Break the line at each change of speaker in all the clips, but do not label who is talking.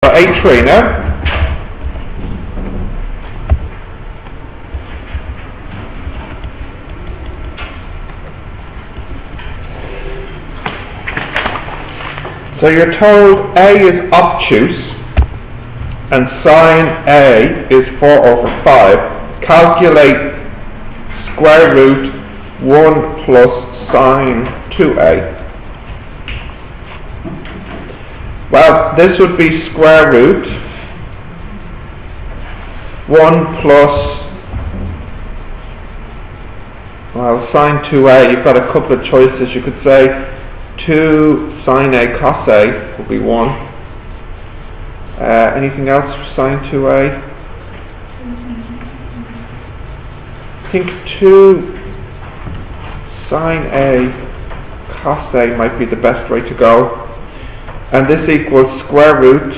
A3 now. So you're told A is obtuse and sine A is 4/5. Calculate square root 1 plus sine 2A. Well, this would be square root 1 plus, well, sine 2A. You've got a couple of choices. You could say 2 sine A cos A will be 1. Anything else for sine 2A? I think 2 sine A cos A might be the best way to go. And this equals square root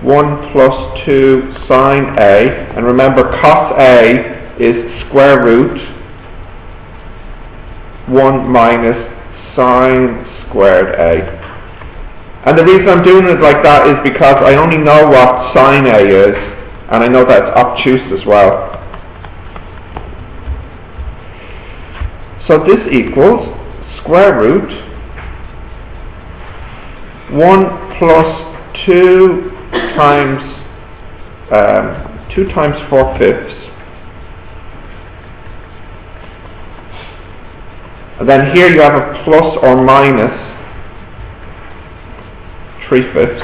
1 plus 2 sine A. And remember, cos A is square root 1 minus sine squared A. And the reason I'm doing it like that is because I only know what sine A is, and I know that it's obtuse as well. So this equals square root 1 plus 2 times 4/5. And then here you have a plus or minus 3/5.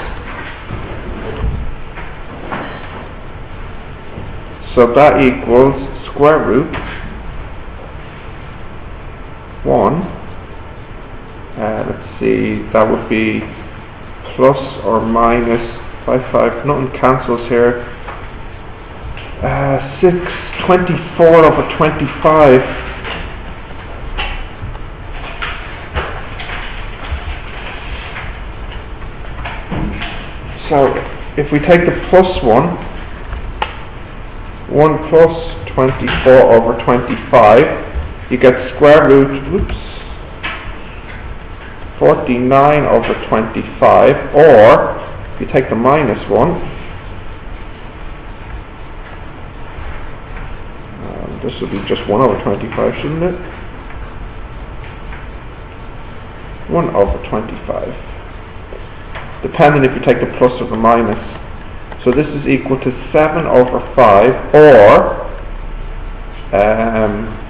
So that equals square root 1. Let's see, that would be plus or minus 5/5. Nothing cancels here. 6/24/25. So if we take the plus 1 plus 24/25, you get square root, 49/25, or if you take the minus 1, this would be just 1/25, shouldn't it? 1/25. Depending if you take the plus or the minus. So this is equal to 7/5 or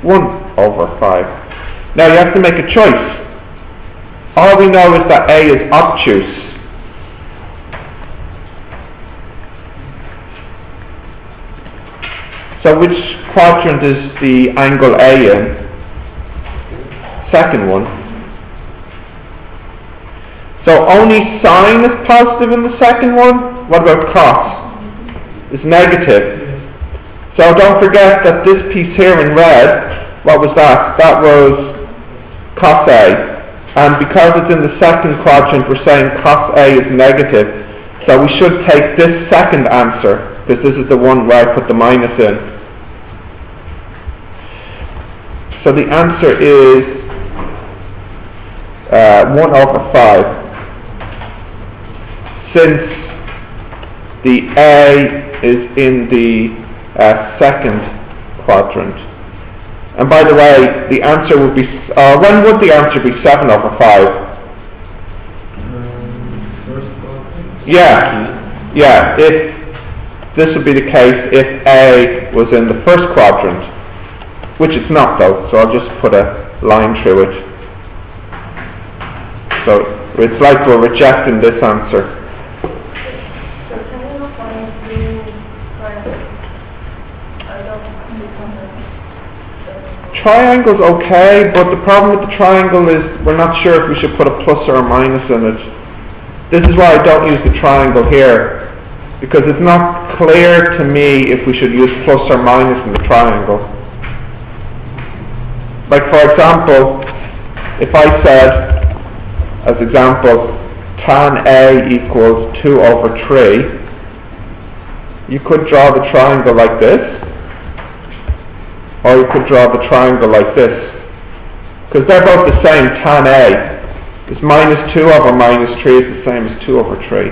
1/5. Now you have to make a choice. All we know is that A is obtuse. So which quadrant is the angle A in? Second one. So only sine is positive in the second one? What about cos? It's negative. So don't forget that this piece here in red, what was that? That was cos A. And because it's in the second quadrant, we're saying cos A is negative. So we should take this second answer, because this is the one where I put the minus in. So the answer is 1/5. Since the A is in the second quadrant. And by the way, the answer would be, when would the answer be 7/5? Yeah, if this would be the case if A was in the first quadrant, which it's not though, so I'll just put a line through it. So it's like we're rejecting this answer. Triangle's okay, but the problem with the triangle is we're not sure if we should put a plus or a minus in it. This is why I don't use the triangle here, because it's not clear to me if we should use plus or minus in the triangle. Like for example, if I said, as example, tan A equals 2/3, you could draw the triangle like this, or you could draw the triangle like this, because they're both the same, tan A. Is minus 2 over minus 3 is the same as 2 over 3.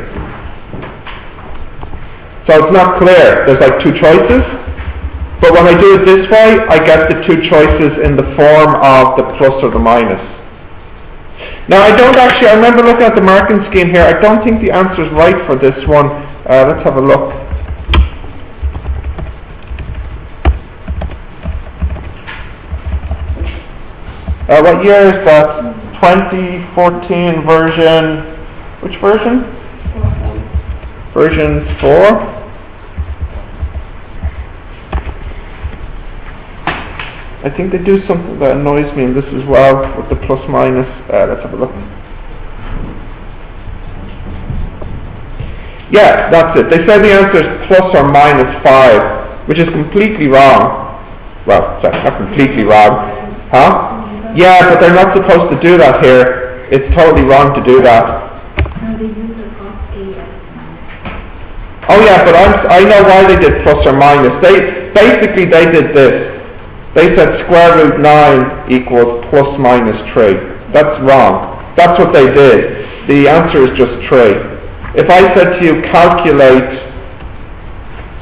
So it's not clear. There's like two choices. But when I do it this way, I get the two choices in the form of the plus or the minus. Now I remember looking at the marking scheme here, I don't think the answer is right for this one. Let's have a look. What year is that? 2014 version, which version? Version 4? I think they do something that annoys me in this as well, with the plus minus. Let's have a look. Yeah, that's it. They say the answer is plus or minus 5, which is completely wrong. Well, sorry, not completely wrong. Huh? Yeah, but they're not supposed to do that here. It's totally wrong to do that. Oh yeah, but I know why they did plus or minus. Basically they did this. They said square root 9 equals plus minus 3. That's wrong. That's what they did. The answer is just 3. If I said to you calculate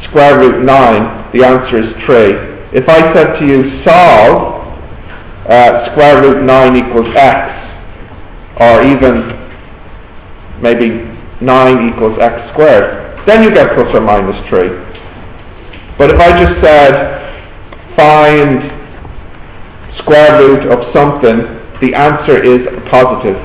square root 9, the answer is 3. If I said to you solve square root 9 equals x, or even maybe 9 equals x squared, then you get plus or minus 3. But if I just said find square root of something, the answer is positive.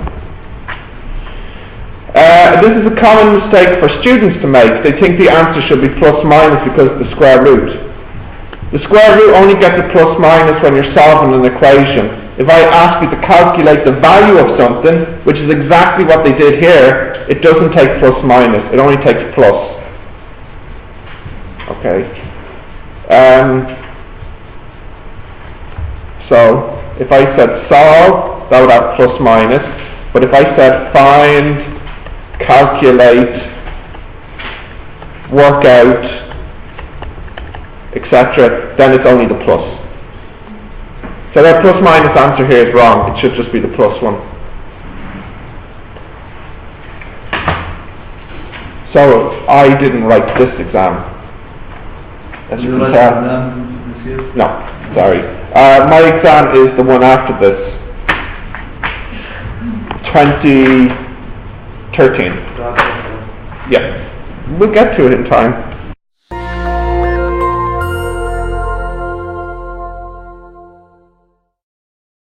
This is a common mistake for students to make. They think the answer should be plus minus because of the square root. The square root only gets a plus minus when you're solving an equation. If I ask you to calculate the value of something, which is exactly what they did here, it doesn't take plus minus, it only takes plus. Okay. So, if I said solve, that would have plus minus. But if I said find, calculate, work out, etc., then it's only the plus. So that plus minus answer here is wrong. It should just be the plus one. So, I didn't write this exam. As you can tell. No, sorry. My exam is the one after this, 2013. Yeah, we'll get to it in time.